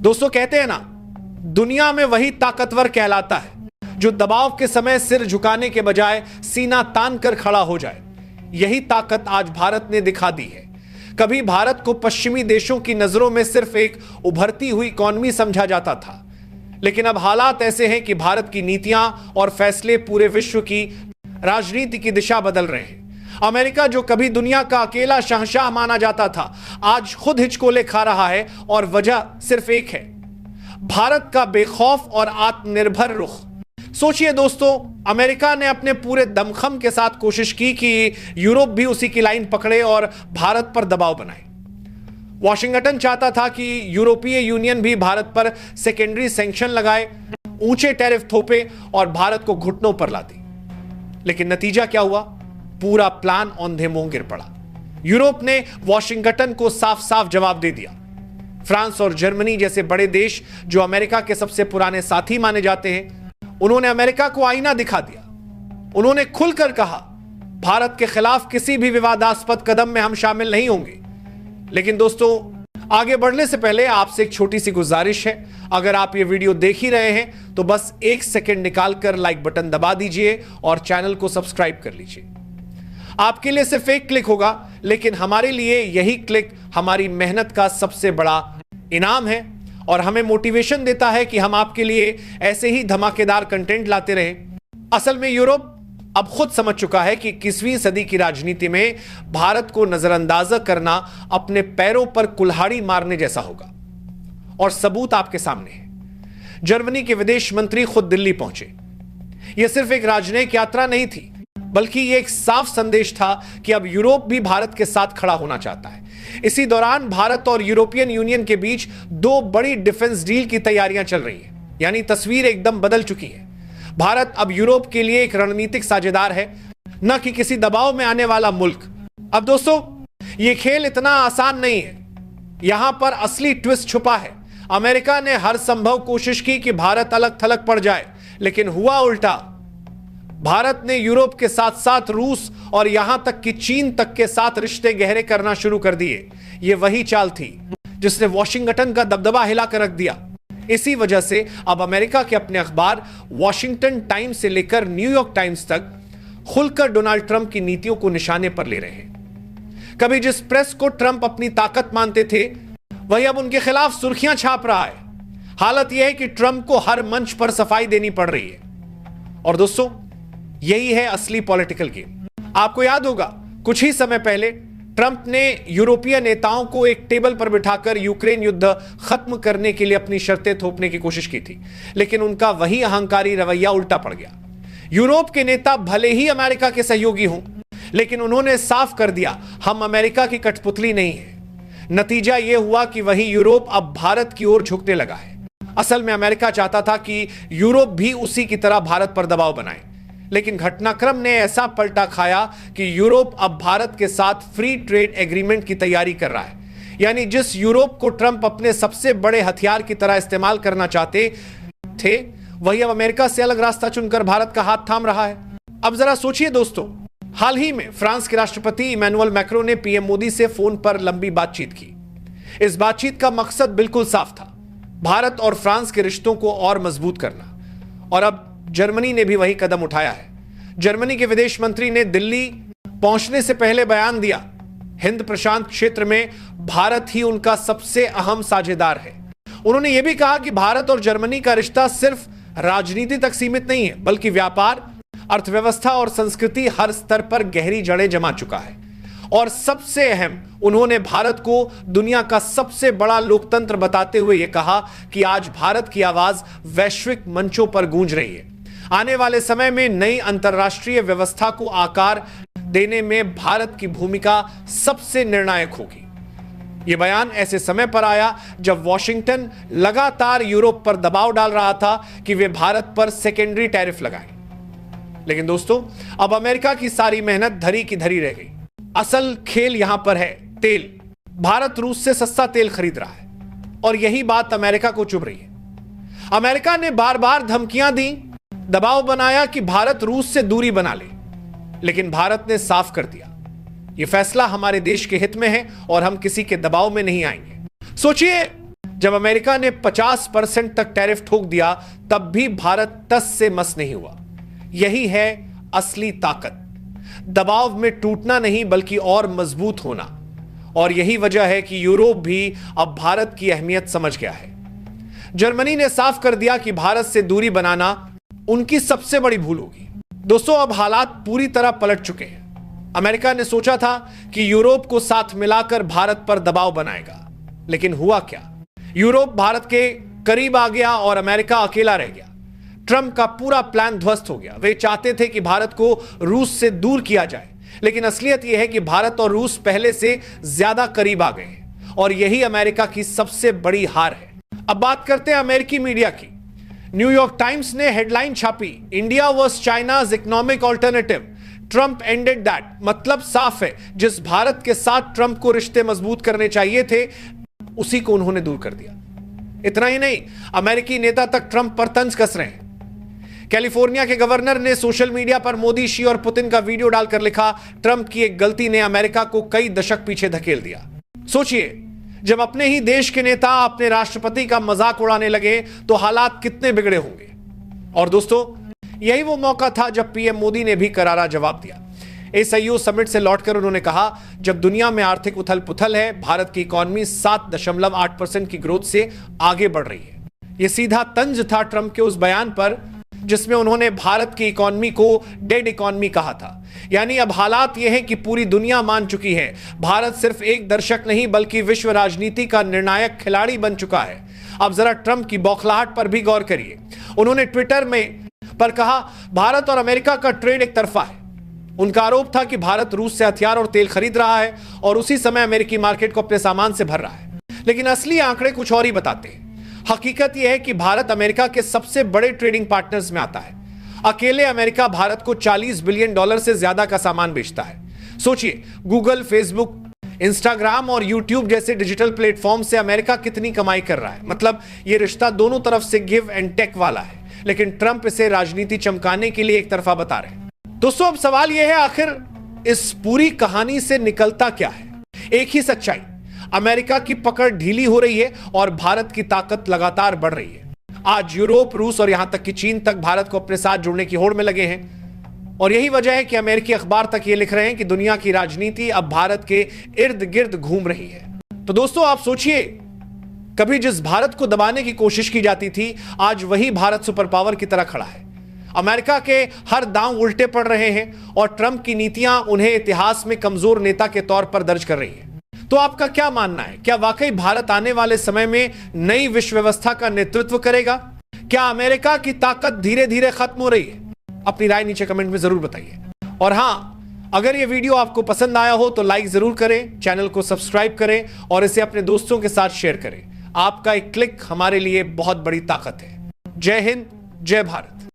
दोस्तों कहते हैं ना, दुनिया में वही ताकतवर कहलाता है जो दबाव के समय सिर झुकाने के बजाय सीना तान कर खड़ा हो जाए। यही ताकत आज भारत ने दिखा दी है। कभी भारत को पश्चिमी देशों की नजरों में सिर्फ एक उभरती हुई इकॉनमी समझा जाता था, लेकिन अब हालात ऐसे हैं कि भारत की नीतियां और फैसले पूरे विश्व की राजनीति की दिशा बदल रहे हैं। अमेरिका, जो कभी दुनिया का अकेला शहंशाह माना जाता था, आज खुद हिचकोले खा रहा है और वजह सिर्फ एक है, भारत का बेखौफ और आत्मनिर्भर रुख। सोचिए दोस्तों, अमेरिका ने अपने पूरे दमखम के साथ कोशिश की कि यूरोप भी उसी की लाइन पकड़े और भारत पर दबाव बनाए। वॉशिंगटन चाहता था कि यूरोपीय यूनियन भी भारत पर सेकेंडरी सैंक्शन लगाए, ऊंचे टैरिफ थोपे और भारत को घुटनों पर ला दी। लेकिन नतीजा क्या हुआ? पूरा प्लान औंधे मुंह गिर पड़ा। यूरोप ने वॉशिंगटन को साफ साफ जवाब दे दिया। फ्रांस और जर्मनी जैसे बड़े देश, जो अमेरिका के सबसे पुराने साथी माने जाते हैं, उन्होंने अमेरिका को आईना दिखा दिया। उन्होंने खुलकर कहा, भारत के खिलाफ किसी भी विवादास्पद कदम में हम शामिल नहीं होंगे। लेकिन दोस्तों, आगे बढ़ने से पहले आपसे एक छोटी सी गुजारिश है। अगर आप ये वीडियो देख ही रहे हैं तो बस एक सेकंड निकालकर लाइक बटन दबा दीजिए और चैनल को सब्सक्राइब कर लीजिए। आपके लिए सिर्फ एक क्लिक होगा, लेकिन हमारे लिए यही क्लिक हमारी मेहनत का सबसे बड़ा इनाम है और हमें मोटिवेशन देता है कि हम आपके लिए ऐसे ही धमाकेदार कंटेंट लाते रहें। असल में यूरोप अब खुद समझ चुका है कि 21वीं सदी की राजनीति में भारत को नजरअंदाज करना अपने पैरों पर कुल्हाड़ी मारने जैसा होगा। और सबूत आपके सामने है। जर्मनी के विदेश मंत्री खुद दिल्ली पहुंचे। यह सिर्फ एक राजनयिक यात्रा नहीं थी, बल्कि यह एक साफ संदेश था कि अब यूरोप भी भारत के साथ खड़ा होना चाहता है। इसी दौरान भारत और यूरोपियन यूनियन के बीच दो बड़ी डिफेंस डील की तैयारियां चल रही हैं। यानी तस्वीर एकदम बदल चुकी है। भारत अब यूरोप के लिए एक रणनीतिक साझेदार है, न कि किसी दबाव में आने वाला मुल्क। अब दोस्तों, यह खेल इतना आसान नहीं है। यहां पर असली ट्विस्ट छुपा है। अमेरिका ने हर संभव कोशिश की कि भारत अलग थलग पड़ जाए, लेकिन हुआ उल्टा। भारत ने यूरोप के साथ साथ रूस और यहां तक कि चीन तक के साथ रिश्ते गहरे करना शुरू कर दिए। यह वही चाल थी जिसने वॉशिंगटन का दबदबा हिलाकर रख दिया। इसी वजह से अब अमेरिका के अपने अखबार वॉशिंगटन टाइम्स से लेकर न्यूयॉर्क टाइम्स तक खुलकर डोनाल्ड ट्रंप की नीतियों को निशाने पर ले रहे हैं। कभी जिस प्रेस को ट्रंप अपनी ताकत मानते थे, वही अब उनके खिलाफ सुर्खियां छाप रहा है। हालत यह है कि ट्रंप को हर मंच पर सफाई देनी पड़ रही है। और दोस्तों, यही है असली पॉलिटिकल गेम। आपको याद होगा, कुछ ही समय पहले ट्रंप ने यूरोपीय नेताओं को एक टेबल पर बिठाकर यूक्रेन युद्ध खत्म करने के लिए अपनी शर्तें थोपने की कोशिश की थी, लेकिन उनका वही अहंकारी रवैया उल्टा पड़ गया। यूरोप के नेता भले ही अमेरिका के सहयोगी हों, लेकिन उन्होंने साफ कर दिया, हम अमेरिका की कठपुतली नहीं है। नतीजा यह हुआ कि वही यूरोप अब भारत की ओर झुकने लगा है। असल में अमेरिका चाहता था कि यूरोप भी उसी की तरह भारत पर दबाव बनाए, लेकिन घटनाक्रम ने ऐसा पलटा खाया कि यूरोप अब भारत के साथ फ्री ट्रेड एग्रीमेंट की तैयारी कर रहा है। यानी जिस यूरोप को ट्रंप अपने सबसे बड़े हथियार की तरह इस्तेमाल करना चाहते थे, वही अब अमेरिका से अलग रास्ता चुनकर भारत का हाथ थाम रहा है। अब जरा सोचिए दोस्तों, हाल ही में फ्रांस के राष्ट्रपति इमैनुअल मैक्रों ने पीएम मोदी से फोन पर लंबी बातचीत की। इस बातचीत का मकसद बिल्कुल साफ था, भारत और फ्रांस के रिश्तों को और मजबूत करना। और अब जर्मनी ने भी वही कदम उठाया है। जर्मनी के विदेश मंत्री ने दिल्ली पहुंचने से पहले बयान दिया, हिंद प्रशांत क्षेत्र में भारत ही उनका सबसे अहम साझेदार है। उन्होंने यह भी कहा कि भारत और जर्मनी का रिश्ता सिर्फ राजनीति तक सीमित नहीं है, बल्कि व्यापार, अर्थव्यवस्था और संस्कृति हर स्तर पर गहरी जड़ें जमा चुका है। और सबसे अहम, उन्होंने भारत को दुनिया का सबसे बड़ा लोकतंत्र बताते हुए यह कहा कि आज भारत की आवाज वैश्विक मंचों पर गूंज रही है। आने वाले समय में नई अंतर्राष्ट्रीय व्यवस्था को आकार देने में भारत की भूमिका सबसे निर्णायक होगी। यह बयान ऐसे समय पर आया जब वॉशिंगटन लगातार यूरोप पर दबाव डाल रहा था कि वे भारत पर सेकेंडरी टैरिफ लगाएं। लेकिन दोस्तों, अब अमेरिका की सारी मेहनत धरी की धरी रह गई। असल खेल यहां पर है तेल। भारत रूस से सस्ता तेल खरीद रहा है और यही बात अमेरिका को चुभ रही है। अमेरिका ने बार बार धमकियां दी, दबाव बनाया कि भारत रूस से दूरी बना ले, लेकिन भारत ने साफ कर दिया, यह फैसला हमारे देश के हित में है और हम किसी के दबाव में नहीं आएंगे। सोचिए, जब अमेरिका ने 50% तक टैरिफ ठोक दिया, तब भी भारत तस से मस नहीं हुआ। यही है असली ताकत, दबाव में टूटना नहीं बल्कि और मजबूत होना। और यही वजह है कि यूरोप भी अब भारत की अहमियत समझ गया है। जर्मनी ने साफ कर दिया कि भारत से दूरी बनाना उनकी सबसे बड़ी भूल होगी। दोस्तों, अब हालात पूरी तरह पलट चुके हैं। अमेरिका ने सोचा था कि यूरोप को साथ मिलाकर भारत पर दबाव बनाएगा, लेकिन हुआ क्या? यूरोप भारत के करीब आ गया और अमेरिका अकेला रह गया। ट्रंप का पूरा प्लान ध्वस्त हो गया। वे चाहते थे कि भारत को रूस से दूर किया जाए, लेकिन असलियत यह है कि भारत और रूस पहले से ज्यादा करीब आ गए हैं और यही अमेरिका की सबसे बड़ी हार है। अब बात करते हैं अमेरिकी मीडिया की। न्यूयॉर्क टाइम्स ने हेडलाइन छापी, India was China's economic alternative, Trump ended that. मतलब साफ है, जिस भारत के साथ ट्रंप को रिश्ते मजबूत करने चाहिए थे, उसी को उन्होंने दूर कर दिया। इतना ही नहीं, अमेरिकी नेता तक ट्रंप पर तंज कस रहे हैं। कैलिफोर्निया के गवर्नर ने सोशल मीडिया पर मोदी, शी और पुतिन का वीडियो डालकर लिखा, ट्रंप की एक गलती ने अमेरिका को कई दशक पीछे धकेल दिया। सोचिए, जब अपने ही देश के नेता अपने राष्ट्रपति का मजाक उड़ाने लगे तो हालात कितने बिगड़े होंगे। और दोस्तों, यही वो मौका था जब पीएम मोदी ने भी करारा जवाब दिया। एससीओ समिट से लौटकर उन्होंने कहा, जब दुनिया में आर्थिक उथल पुथल है, भारत की इकॉनमी 7.8% की ग्रोथ से आगे बढ़ रही है। यह सीधा तंज था ट्रंप के उस बयान पर जिसमें उन्होंने भारत की इकॉनमी को डेड इकॉनमी कहा था। यानी अब हालात यह है कि पूरी दुनिया मान चुकी है, भारत सिर्फ एक दर्शक नहीं बल्कि विश्व राजनीति का निर्णायक खिलाड़ी बन चुका है। अब जरा ट्रंप की बौखलाहट पर भी गौर करिए। उन्होंने ट्विटर पर कहा, भारत और अमेरिका का ट्रेड एक तरफा है। उनका आरोप था कि भारत रूस से हथियार और तेल खरीद रहा है और उसी समय अमेरिकी मार्केट को अपने सामान से भर रहा है। लेकिन असली आंकड़े कुछ और ही बताते हैं। हकीकत यह है कि भारत अमेरिका के सबसे बड़े ट्रेडिंग पार्टनर्स में आता है। अकेले अमेरिका भारत को $40 बिलियन से ज्यादा का सामान बेचता है। सोचिए, गूगल, फेसबुक, इंस्टाग्राम और यूट्यूब जैसे डिजिटल प्लेटफॉर्म से अमेरिका कितनी कमाई कर रहा है। मतलब यह रिश्ता दोनों तरफ से गिव एंड टेक वाला है, लेकिन ट्रंप इसे राजनीति चमकाने के लिए एक तरफा बता रहे हैं। दोस्तों, अब सवाल यह है, आखिर इस पूरी कहानी से निकलता क्या है? एक ही सच्चाई, अमेरिका की पकड़ ढीली हो रही है और भारत की ताकत लगातार बढ़ रही है। आज यूरोप, रूस और यहां तक कि चीन तक भारत को अपने साथ जोड़ने की होड़ में लगे हैं। और यही वजह है कि अमेरिकी अखबार तक ये लिख रहे हैं कि दुनिया की राजनीति अब भारत के इर्द गिर्द घूम रही है। तो दोस्तों, आप सोचिए, कभी जिस भारत को दबाने की कोशिश की जाती थी, आज वही भारत सुपर पावर की तरह खड़ा है। अमेरिका के हर दांव उल्टे पड़ रहे हैं और ट्रंप की नीतियां उन्हें इतिहास में कमजोर नेता के तौर पर दर्ज कर रही है। तो आपका क्या मानना है? क्या वाकई भारत आने वाले समय में नई विश्व व्यवस्था का नेतृत्व करेगा? क्या अमेरिका की ताकत धीरे धीरे खत्म हो रही है? अपनी राय नीचे कमेंट में जरूर बताइए। और हां, अगर यह वीडियो आपको पसंद आया हो तो लाइक जरूर करें, चैनल को सब्सक्राइब करें और इसे अपने दोस्तों के साथ शेयर करें। आपका एक क्लिक हमारे लिए बहुत बड़ी ताकत है। जय हिंद, जय भारत।